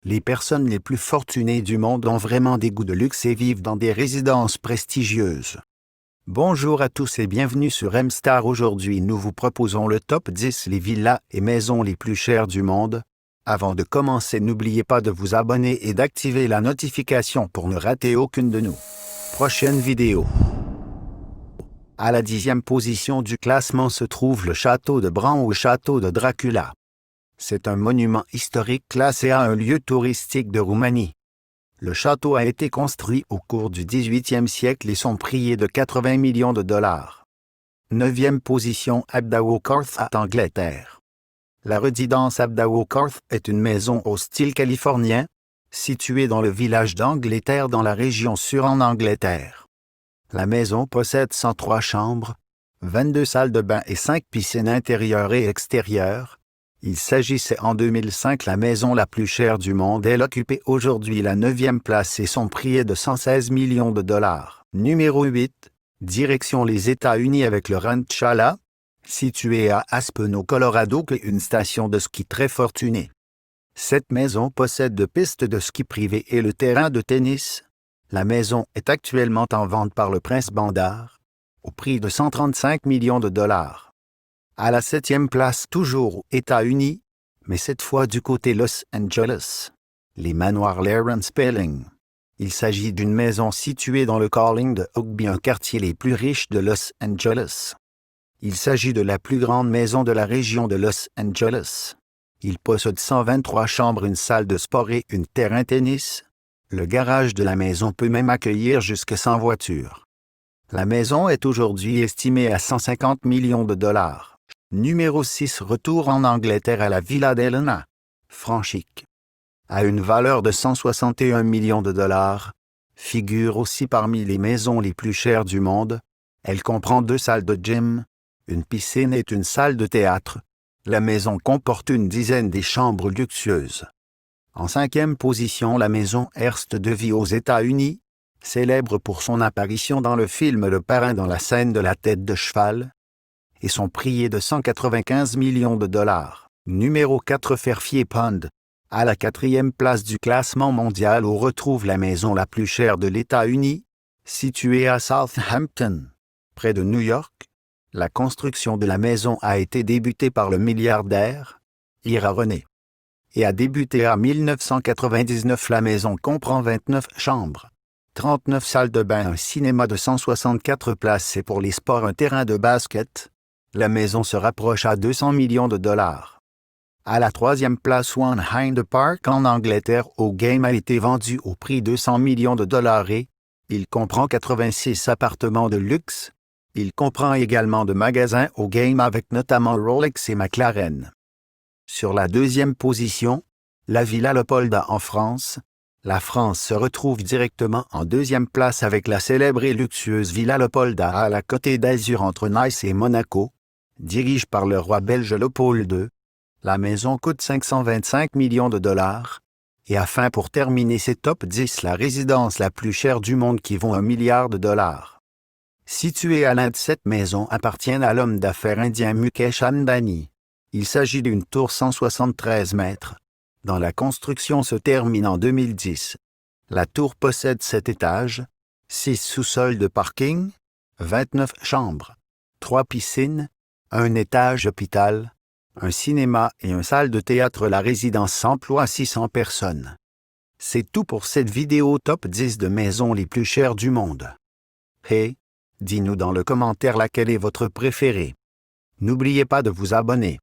Les personnes les plus fortunées du monde ont vraiment des goûts de luxe et vivent dans des résidences prestigieuses. Bonjour à tous et bienvenue sur M-Star. Aujourd'hui, nous vous proposons le top 10 les villas et maisons les plus chères du monde. Avant de commencer, n'oubliez pas de vous abonner et d'activer la notification pour ne rater aucune de nos prochaines vidéos. À la 10e position du classement se trouve le château de Bran ou château de Dracula. C'est un monument historique classé à un lieu touristique de Roumanie. Le château a été construit au cours du 18e siècle et son prix est de 80 millions de dollars. 9e position, Abdawo Court en Angleterre. La résidence Abdawo Court est une maison au style californien, située dans le village d'Angleterre dans la région Sur en Angleterre. La maison possède 103 chambres, 22 salles de bain et 5 piscines intérieures et extérieures. Il s'agissait en 2005 la maison la plus chère du monde. Elle occupe aujourd'hui la 9e place et son prix est de 116 millions de dollars. Numéro 8, direction les États-Unis avec le Ranch-Ala, situé à Aspen au Colorado, qui est une station de ski très fortunée. Cette maison possède 2 pistes de ski privées et le terrain de tennis. La maison est actuellement en vente par le prince Bandar, au prix de 135 millions de dollars. À la 7e place, toujours aux États-Unis, mais cette fois du côté Los Angeles, les manoirs Lawrence Spelling. Il s'agit d'une maison située dans le Calling de Oakby, un quartier les plus riches de Los Angeles. Il s'agit de la plus grande maison de la région de Los Angeles. Il possède 123 chambres, une salle de sport et un terrain tennis. Le garage de la maison peut même accueillir jusqu'à 100 voitures. La maison est aujourd'hui estimée à 150 millions de dollars. Numéro 6, retour en Angleterre à la Villa d'Elena, Franchic. À une valeur de 161 millions de dollars, figure aussi parmi les maisons les plus chères du monde. Elle comprend 2 salles de gym, une piscine et une salle de théâtre. La maison comporte une dizaine de chambres luxueuses. En 5e position, la maison Hearst de Vie aux États-Unis, célèbre pour son apparition dans le film Le Parrain dans la scène de la tête de cheval, et son prix est de 195 millions de dollars. Numéro 4, Fairfield Pond. À la 4e place du classement mondial, on retrouve la maison la plus chère de l'État-Unis, située à Southampton, près de New York. La construction de la maison a été débutée par le milliardaire Ira René et a débuté en 1999. La maison comprend 29 chambres, 39 salles de bain, un cinéma de 164 places et pour les sports un terrain de basket. La maison se rapproche à 200 millions de dollars. À la 3e place, One Hyde Park en Angleterre au Game a été vendu au prix de 200 millions de dollars et il comprend 86 appartements de luxe. Il comprend également de magasins au Game avec notamment Rolex et McLaren. Sur la 2e position, la Villa Leopolda en France. La France se retrouve directement en 2e place avec la célèbre et luxueuse Villa Leopolda à la Côte d'Azur entre Nice et Monaco. Dirigée par le roi belge Léopold II, la maison coûte 525 millions de dollars. Et enfin, pour terminer ces top 10, la résidence la plus chère du monde qui vaut 1 milliard de dollars. Située à l'Inde, cette maison appartient à l'homme d'affaires indien Mukesh Ambani. Il s'agit d'une tour 173 mètres, dont la construction se termine en 2010. La tour possède 7 étages, 6 sous-sols de parking, 29 chambres, 3 piscines, un étage hôpital, un cinéma et une salle de théâtre. La résidence emploie 600 personnes. C'est tout pour cette vidéo top 10 de maisons les plus chères du monde. Hey, dis-nous dans le commentaire laquelle est votre préférée. N'oubliez pas de vous abonner.